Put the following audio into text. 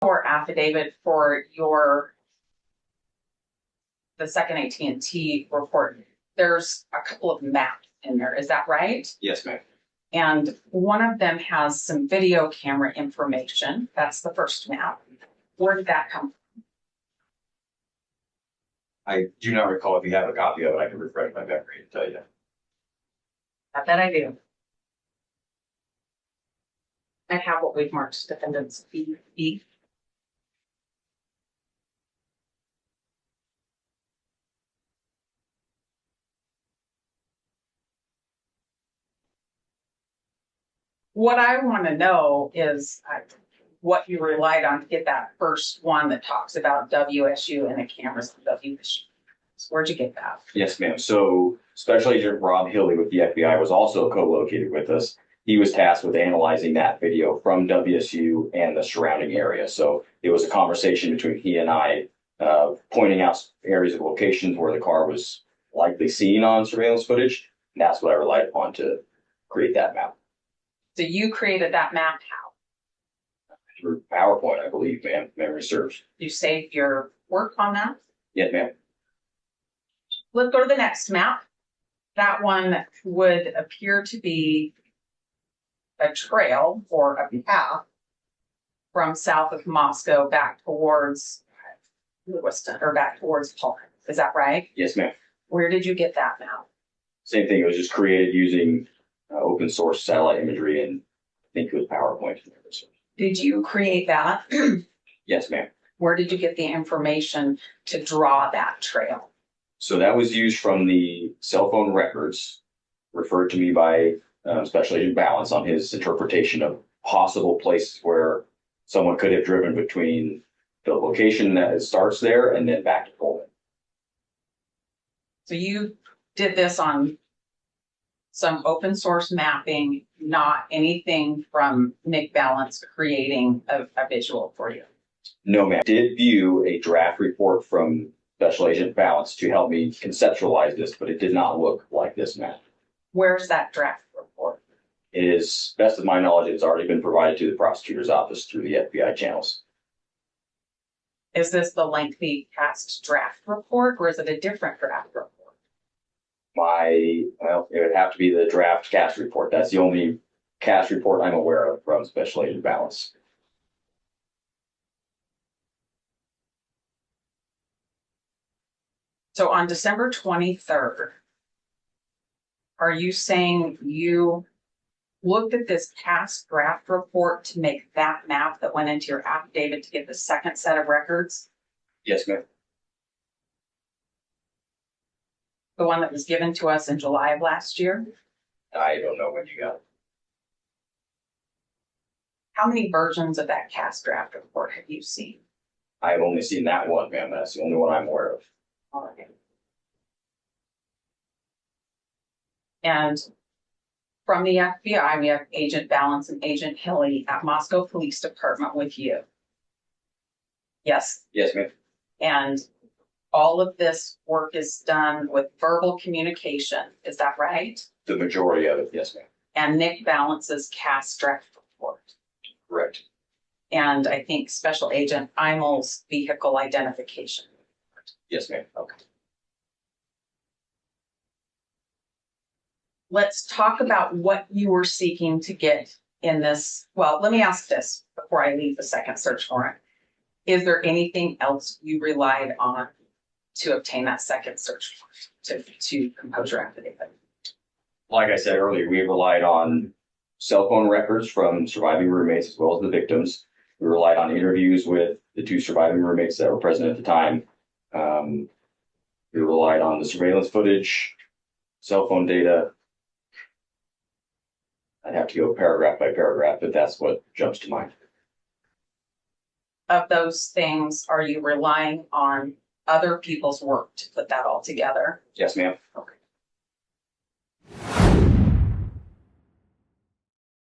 or affidavit for the second AT&T report, there's a couple of maps in there. Is that right? Yes, ma'am. And one of them has some video camera information. That's the first map. Where did that come from? I do not recall. If you have a copy of it, I can refresh my memory and tell you. I bet I do. I have what we've marked defendants B. What I want to know is what you relied on to get that first one that talks about WSU and the cameras of WSU. So where'd you get that? Yes, ma'am. So Special Agent Rob Hilley with the FBI was also co-located with us. He was tasked with analyzing that video from WSU and the surrounding area. So it was a conversation between he and I, pointing out areas of locations where the car was likely seen on surveillance footage. And that's what I relied upon to create that map. So you created that map how? Through PowerPoint, I believe, ma'am. Memory serves. You saved your work on that? Yes, ma'am. Let's go to the next map. That one would appear to be a trail or a path from south of Moscow back towards Lewiston or back towards Payne. Is that right? Yes, ma'am. Where did you get that map? Same thing. It was just created using open source satellite imagery, and I think it was PowerPoint. Did you create that? Yes, ma'am. Where did you get the information to draw that trail? So that was used from the cell phone records referred to me by Special Agent Ballance on his interpretation of possible places where someone could have driven between the location that it starts there and then back to Pullman. So you did this on some open source mapping, not anything from Nick Ballance creating a visual for you? No, ma'am. I did view a draft report from Special Agent Ballance to help me conceptualize this, but it did not look like this map. Where's that draft report? It is, best of my knowledge, it's already been provided to the prosecutor's office through the FBI channels. Is this the lengthy past draft report, or is it a different draft report? Well, it would have to be the draft cast report. That's the only cast report I'm aware of from Special Agent Ballance. So on December 23rd, are you saying you looked at this past draft report to make that map that went into your affidavit to get the second set of records? Yes, ma'am. The one that was given to us in July of last year? I don't know when you got it. How many versions of that cast draft report have you seen? I've only seen that one, ma'am. That's the only one I'm aware of. All right. And from the FBI, we have Agent Ballance and Agent Hilley at Moscow Police Department with you. Yes? Yes, ma'am. And all of this work is done with verbal communication. Is that right? The majority of it, yes, ma'am. And Nick Balance's cast draft report. Correct. And I think Special Agent Imel's vehicle identification. Yes, ma'am. Okay. Let's talk about what you were seeking to get in this. Well, let me ask this before I leave the second search warrant. Is there anything else you relied on to obtain that second search warrant to compose your affidavit? Like I said earlier, we relied on cell phone records from surviving roommates as well as the victims. We relied on interviews with the two surviving roommates that were present at the time. We relied on the surveillance footage, cell phone data. I'd have to go paragraph by paragraph, but that's what jumps to mind. Of those things, are you relying on other people's work to put that all together? Yes, ma'am. Okay.